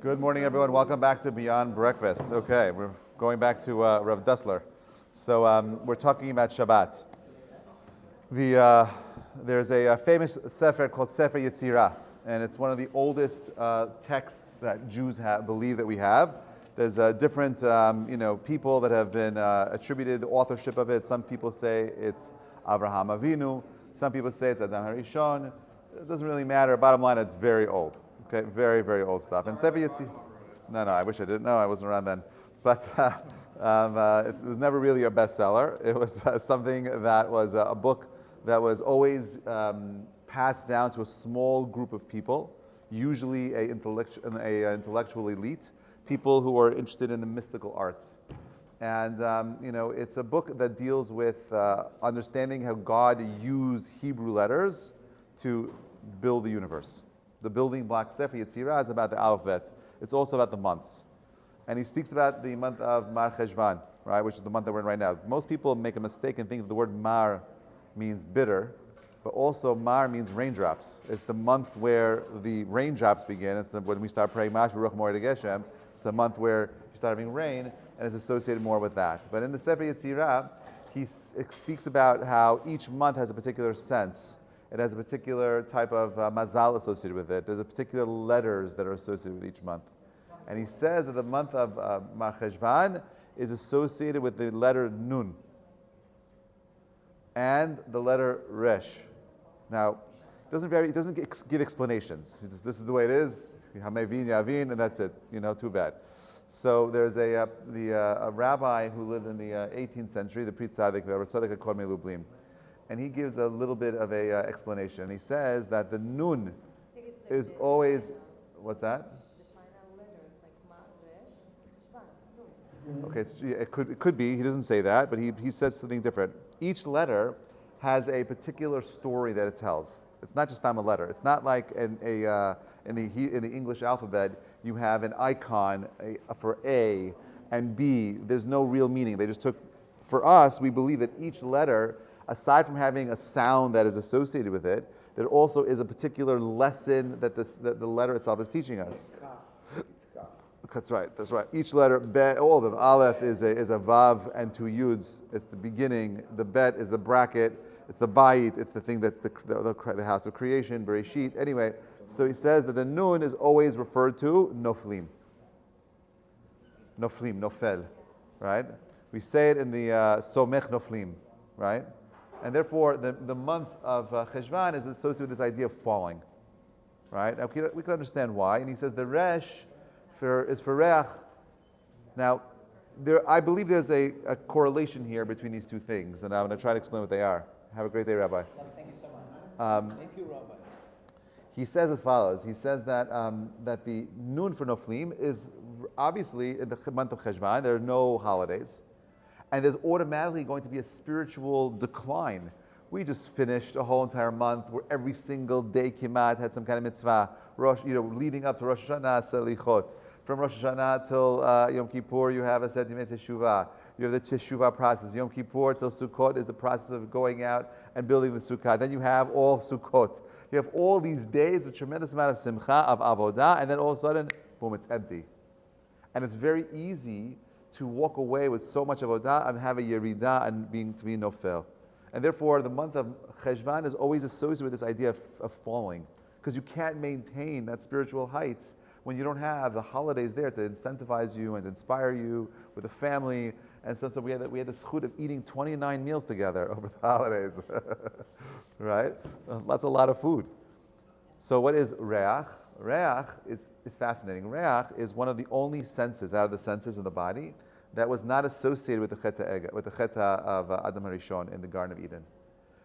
Good morning, everyone. Welcome back to Beyond Breakfast. Okay, we're going back to Rav Dessler. So we're talking about Shabbat. There's a famous Sefer called Sefer Yetzirah, and it's one of the oldest texts that Jews believe that we have. There's different people that have been attributed the authorship of it. Some people say it's Avraham Avinu. Some people say it's Adam HaRishon. It doesn't really matter. Bottom line, it's very old. Okay, very, very old stuff. And Sefer Yetzirah, no, I wish I didn't know. I wasn't around then. But it was never really a bestseller. It was something that was a book that was always passed down to a small group of people, usually an intellectual elite, people who are interested in the mystical arts. And it's a book that deals with understanding how God used Hebrew letters to build the universe. The building block Sefer Yetzirah is about the alphabet. It's also about the months. And he speaks about the month of Mar-Cheshvan, right, which is the month that we're in right now. Most people make a mistake and think the word Mar means bitter, but also Mar means raindrops. It's the month where the raindrops begin. It's when we start praying Mashu Ruach Moed Geshem. It's the month where you start having rain, and it's associated more with that. But in the Sefer Yetzirah, he speaks about how each month has a particular sense. It has a particular type of mazal associated with it. There's a particular letters that are associated with each month. And he says that the month of Mar-Cheshvan is associated with the letter Nun and the letter Reish. Now, it doesn't give explanations. This is the way it is. Hamevin, Yavin, and that's it. Too bad. So there's a rabbi who lived in the 18th century, the Pri Tzaddik, Rabbi Tzaddik Kormei Lublin. And he gives a little bit of a explanation. He says that the Nun is always, what's that? The final letters, like Ma, Resh, Shvan. Okay, it could be. He doesn't say that, but he says something different. Each letter has a particular story that it tells. It's not just a letter. It's not like in the English alphabet you have an icon for A and B. There's no real meaning. They just took. For us, we believe that each letter, aside from having a sound that is associated with it, there also is a particular lesson that the letter itself is teaching us. That's right. Each letter, all of them. Aleph is a Vav and two Yuds. It's the beginning. The Bet is the bracket. It's the Bayit. It's the thing that's the house of creation, Bereshit. Anyway, so he says that the Nun is always referred to Noflim. Nofel, right? We say it in the Somech Noflim, right? And therefore, the month of Cheshvan is associated with this idea of falling, right? Now, we can understand why. And he says the Resh is for Reach. Now, I believe there's a correlation here between these two things, and I'm going to try to explain what they are. Have a great day, Rabbi. Thank you so much. Thank you, Rabbi. He says as follows. He says that the Nun for Noflim is obviously in the month of Cheshvan. There are no holidays. And there's automatically going to be a spiritual decline. We just finished a whole entire month where every single day Kimat had some kind of mitzvah, leading up to Rosh Hashanah, Selichot. From Rosh Hashanah till Yom Kippur, you have a sentiment Teshuvah. You have the Teshuvah process. Yom Kippur till Sukkot is the process of going out and building the Sukkah. Then you have all Sukkot. You have all these days with tremendous amount of simcha, of avodah, and then all of a sudden, boom, it's empty. And it's very easy to walk away with so much avodah and have a yerida and to be nofel. And therefore, the month of Cheshvan is always associated with this idea of falling, because you can't maintain that spiritual heights when you don't have the holidays there to incentivize you and inspire you with a family. And so we had the zechut of eating 29 meals together over the holidays, right? That's a lot of food. So what is Reach? Reach is fascinating. Reach is one of the only senses out of the senses of the body that was not associated with the cheta of Adam HaRishon in the Garden of Eden.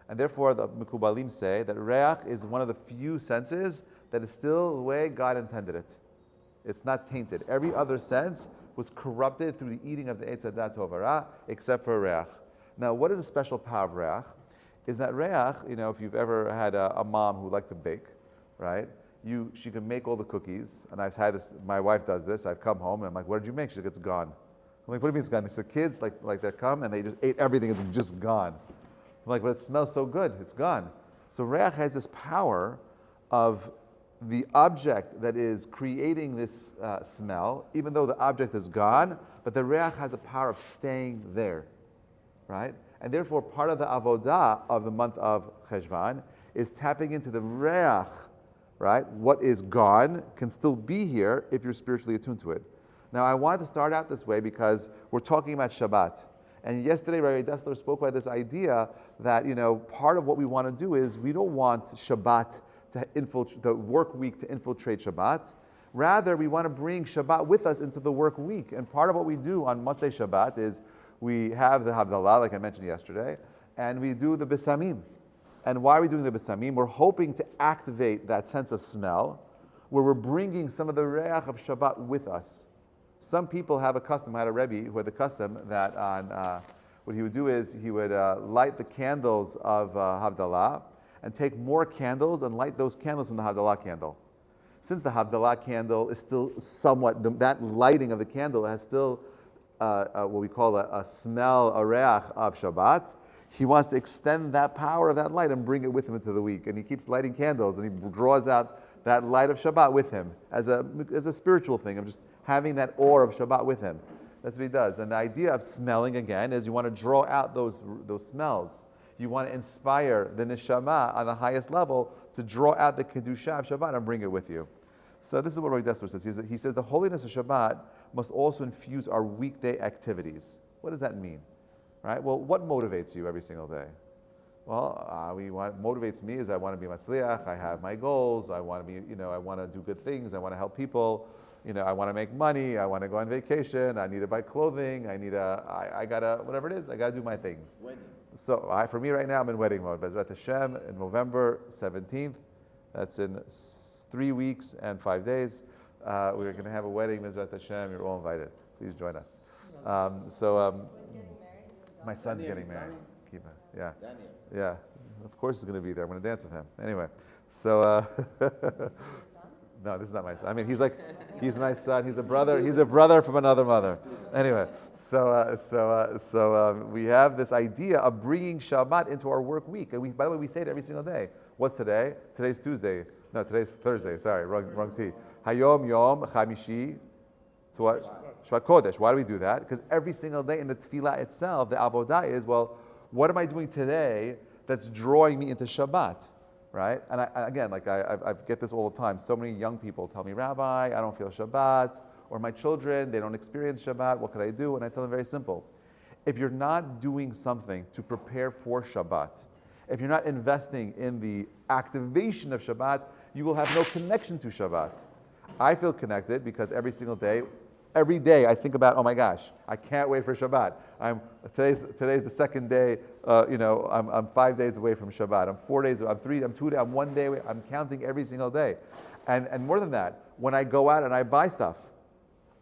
And therefore, the Mekubalim say that Reach is one of the few senses that is still the way God intended it. It's not tainted. Every other sense was corrupted through the eating of the Eitz Hadat Tov Hara, except for Reach. Now, what is the special power of Reach? Is that Reach, if you've ever had a mom who liked to bake, right? She can make all the cookies, and I've had this. My wife does this. I've come home and I'm like, "What did you make?" She's like, "It's gone." I'm like, "What do you mean it's gone?" The kids like they come and they just ate everything. It's just gone. I'm like, "But it smells so good. It's gone." So Reach has this power of the object that is creating this smell, even though the object is gone, but the reach has a power of staying there, right? And therefore, part of the avodah of the month of Cheshvan is tapping into the reach, right? What is gone can still be here if you're spiritually attuned to it. Now, I wanted to start out this way because we're talking about Shabbat. And yesterday, Rabbi Dessler spoke about this idea that, part of what we want to do is we don't want Shabbat to infiltrate, the work week to infiltrate Shabbat. Rather, we want to bring Shabbat with us into the work week. And part of what we do on Motzei Shabbat is we have the Havdalah, like I mentioned yesterday, and we do the Besamim. And why are we doing the Besamim? We're hoping to activate that sense of smell, where we're bringing some of the reach of Shabbat with us. Some people have a custom. I had a Rebbe who had the custom that what he would do is he would light the candles of Havdalah and take more candles and light those candles from the Havdalah candle. Since the Havdalah candle is still somewhat, that lighting of the candle has still what we call a smell, a reach of Shabbat, he wants to extend that power of that light and bring it with him into the week. And he keeps lighting candles and he draws out that light of Shabbat with him as a spiritual thing of just having that aura of Shabbat with him. That's what he does. And the idea of smelling, again, is you want to draw out those smells. You want to inspire the neshama on the highest level to draw out the kedusha of Shabbat and bring it with you. So this is what Rav Dessler says. He says the holiness of Shabbat must also infuse our weekday activities. What does that mean? Right? Well, what motivates you every single day? Well, what motivates me is I want to be matzliach. I have my goals. I want to be, I want to do good things. I want to help people. I want to make money. I want to go on vacation. I need to buy clothing. I gotta, whatever it is, I gotta do my things. Wedding. So for me right now, I'm in wedding mode. Bezrat Hashem, in November 17th, that's in 3 weeks and 5 days, we're going to have a wedding. Bezrat Hashem, you're all invited. Please join us. My son's getting married. Kiva. Yeah. Daniel. Yeah. Of course he's going to be there. I'm going to dance with him. Anyway, so no, this is not my son. I mean, he's my son. He's a brother. He's a brother from another mother. Anyway, so we have this idea of bringing Shabbat into our work week, and by the way, we say it every single day. What's today? Today's Tuesday. No, today's Thursday. Sorry, wrong T. Hayom Yom Chamishi. To what? Shabbat Kodesh. Why do we do that? Because every single day in the tefillah itself, the avodah is, well, what am I doing today that's drawing me into Shabbat? Right? And I get this all the time. So many young people tell me, Rabbi, I don't feel Shabbat, or my children, they don't experience Shabbat. What could I do? And I tell them very simple. If you're not doing something to prepare for Shabbat, if you're not investing in the activation of Shabbat, you will have no connection to Shabbat. I feel connected because every day I think about, oh my gosh, I can't wait for Shabbat. Today's the second day. I'm 5 days away from Shabbat. I'm 4 days. I'm 3. I'm 2 days. I'm 1 day away. I'm counting every single day, and more than that, when I go out and I buy stuff,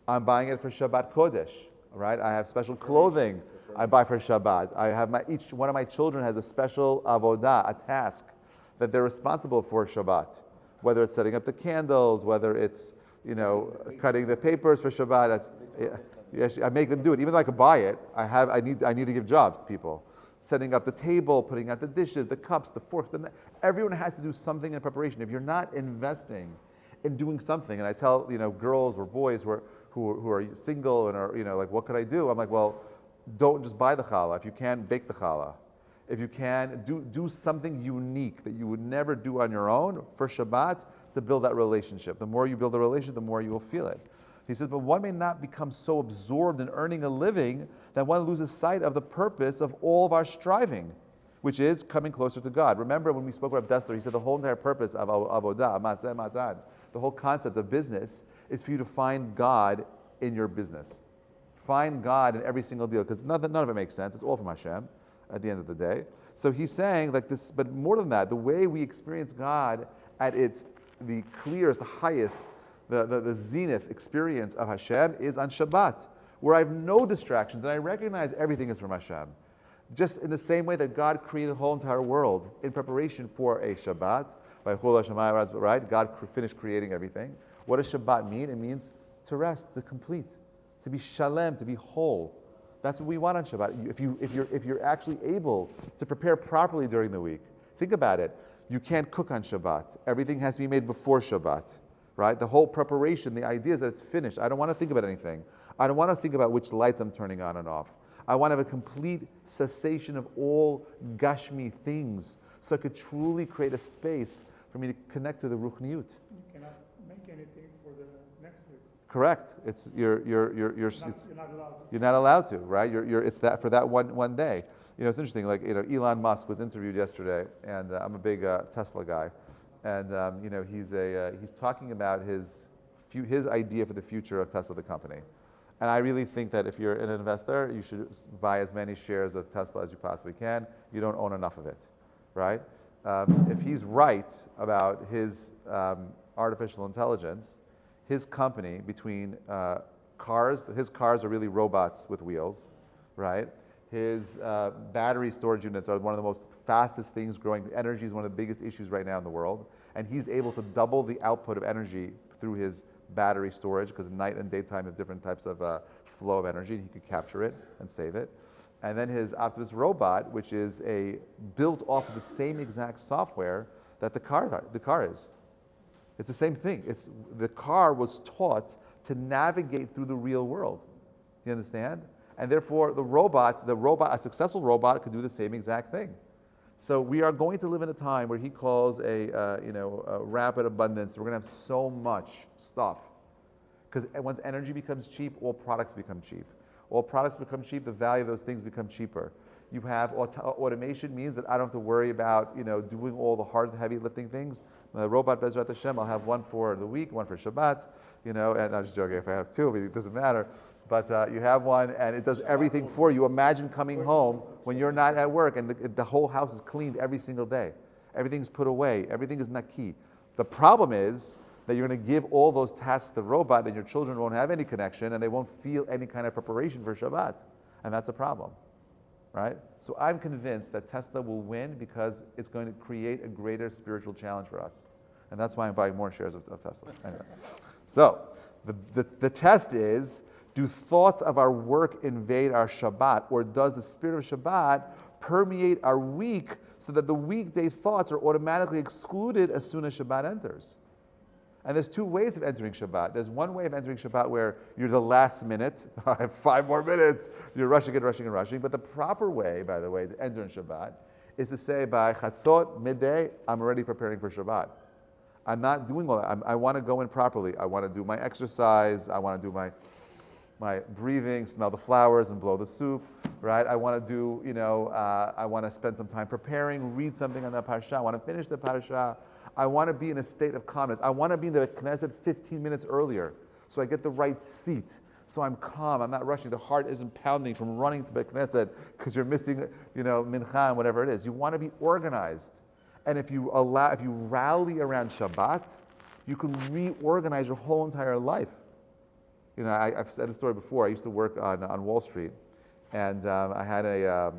I'm buying it for Shabbat Kodesh. Right? I have special clothing I buy for Shabbat. I have each one of my children has a special avodah, a task that they're responsible for Shabbat. Whether it's setting up the candles, whether it's cutting the papers for Shabbat. Yes, I make them do it. Even though I could buy it, I need to give jobs to people. Setting up the table, putting out the dishes, the cups, the forks. Everyone has to do something in preparation. If you're not investing in doing something, and I tell girls or boys who are single and are what could I do? I'm like, well, don't just buy the challah. If you can, bake the challah. If you can, do something unique that you would never do on your own for Shabbat to build that relationship. The more you build a relationship, the more you will feel it. He says, but one may not become so absorbed in earning a living that one loses sight of the purpose of all of our striving, which is coming closer to God. Remember when we spoke about Rav Dessler, he said the whole entire purpose of avodah, maseh matan, the whole concept of business is for you to find God in your business. Find God in every single deal, because none of it makes sense. It's all from Hashem at the end of the day. So he's saying like this, but more than that, the way we experience God at the clearest, the highest, the zenith experience of Hashem is on Shabbat, where I have no distractions and I recognize everything is from Hashem. Just in the same way that God created the whole entire world in preparation for a Shabbat, right? God finished creating everything. What does Shabbat mean? It means to rest, to complete, to be shalem, to be whole. That's what we want on Shabbat. If you're actually able to prepare properly during the week, think about it. You can't cook on Shabbat. Everything has to be made before Shabbat, right? The whole preparation, the idea is that it's finished. I don't want to think about anything. I don't want to think about which lights I'm turning on and off. I want to have a complete cessation of all gashmi things, so I could truly create a space for me to connect to the ruchniut. You cannot make anything for the next week. Correct. It's you're not allowed to, right? It's that for that one day. It's interesting. Like Elon Musk was interviewed yesterday, and I'm a big Tesla guy, and he's talking about his idea for the future of Tesla, the company. And I really think that if you're an investor, you should buy as many shares of Tesla as you possibly can. You don't own enough of it, right? If he's right about his artificial intelligence, his company between his cars are really robots with wheels, right? His battery storage units are one of the most fastest things growing. Energy is one of the biggest issues right now in the world. And he's able to double the output of energy through his battery storage, because night and daytime have different types of flow of energy, and he could capture it and save it. And then his Optimus robot, which is built off of the same exact software that the car is. It's the same thing. The car was taught to navigate through the real world. You understand? And therefore, a successful robot could do the same exact thing. So we are going to live in a time where he calls a rapid abundance. We're going to have so much stuff. Because once energy becomes cheap, all products become cheap. All products become cheap, the value of those things become cheaper. You have automation means that I don't have to worry about doing all the hard, heavy lifting things. The robot Bezrat Hashem, I'll have one for the week, one for Shabbat, and I'm just joking, if I have two, it doesn't matter. But you have one, and it does everything for you. Imagine coming home when you're not at work, and the whole house is cleaned every single day. Everything's put away. Everything is naki. The problem is that you're going to give all those tasks to the robot, and your children won't have any connection, and they won't feel any kind of preparation for Shabbat. And that's a problem, right? So I'm convinced that Tesla will win because it's going to create a greater spiritual challenge for us. And that's why I'm buying more shares of Tesla. Anyway. So the test is, do thoughts of our work invade our Shabbat, or does the spirit of Shabbat permeate our week so that the weekday thoughts are automatically excluded as soon as Shabbat enters? And there's two ways of entering Shabbat. There's one way of entering Shabbat where you're the last minute. I have 5 more minutes. You're rushing. But the proper way, by the way, to enter in Shabbat is to say by Chatzot, midday, I'm already preparing for Shabbat. I'm not doing all that. I want to go in properly. I want to do my exercise. I want to do my breathing, smell the flowers and blow the soup, right? I want to do, I want to spend some time preparing, read something on the parasha. I want to finish the parasha. I want to be in a state of calmness. I want to be in the Knesset 15 minutes earlier so I get the right seat. So I'm calm, I'm not rushing. The heart isn't pounding from running to the Knesset because you're missing, mincha and whatever it is. You want to be organized. And if you rally around Shabbat, you can reorganize your whole entire life. I've said the story before. I used to work on Wall Street, and I had an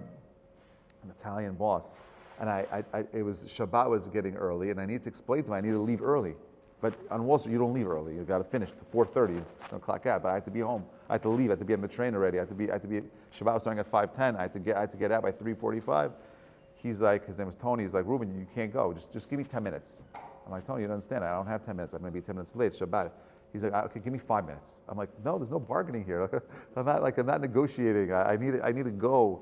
Italian boss, and Shabbat was getting early, and I needed to explain to him I need to leave early. But on Wall Street, you don't leave early. You've got to finish to 4:30. Don't clock out. But I had to be home. I had to leave. I had to be on the train already. I had to be. Shabbat was starting at 5:10. I had to get out by 3:45. He's like, his name was Tony. He's like, Reuven, you can't go. Just give me 10 minutes. I'm like, Tony, you don't understand. I don't have 10 minutes. I'm going to be 10 minutes late. Shabbat. He's like, okay, give me 5 minutes. I'm like, no, there's no bargaining here. I'm not negotiating. I need to go,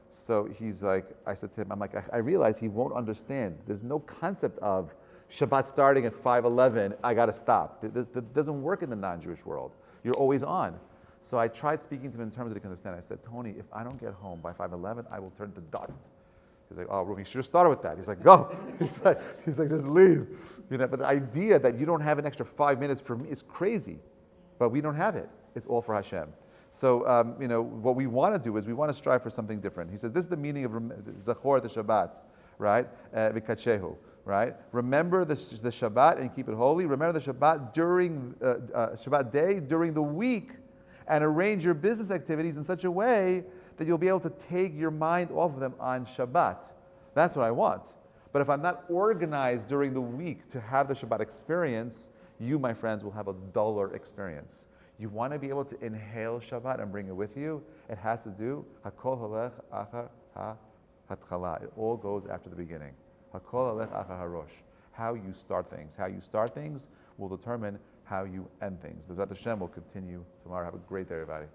So he's like, I said to him, I'm like, I realize he won't understand. There's no concept of Shabbat starting at 5:11. I got to stop. That doesn't work in the non-Jewish world. You're always on. So I tried speaking to him in terms that he can understand. I said, Tony, if I don't get home by 5:11, I will turn to dust. He's like, oh, Reuven, you should have started with that. He's like, go. He's like, just leave. But the idea that you don't have an extra 5 minutes for me is crazy. But we don't have it. It's all for Hashem. So, what we want to do is we want to strive for something different. He says, this is the meaning of Zachor the Shabbat, right? V'kachehu, right? Remember the Shabbat and keep it holy. Remember the Shabbat during Shabbat day, during the week, and arrange your business activities in such a way that you'll be able to take your mind off of them on Shabbat. That's what I want. But if I'm not organized during the week to have the Shabbat experience, you, my friends, will have a duller experience. You want to be able to inhale Shabbat and bring it with you. It has to do, Hakol Halech Achar HaHatchala. It all goes after the beginning. Hakol alech achar harosh. How you start things. How you start things will determine how you end things. B'ezrat Hashem will continue tomorrow. Have a great day, everybody.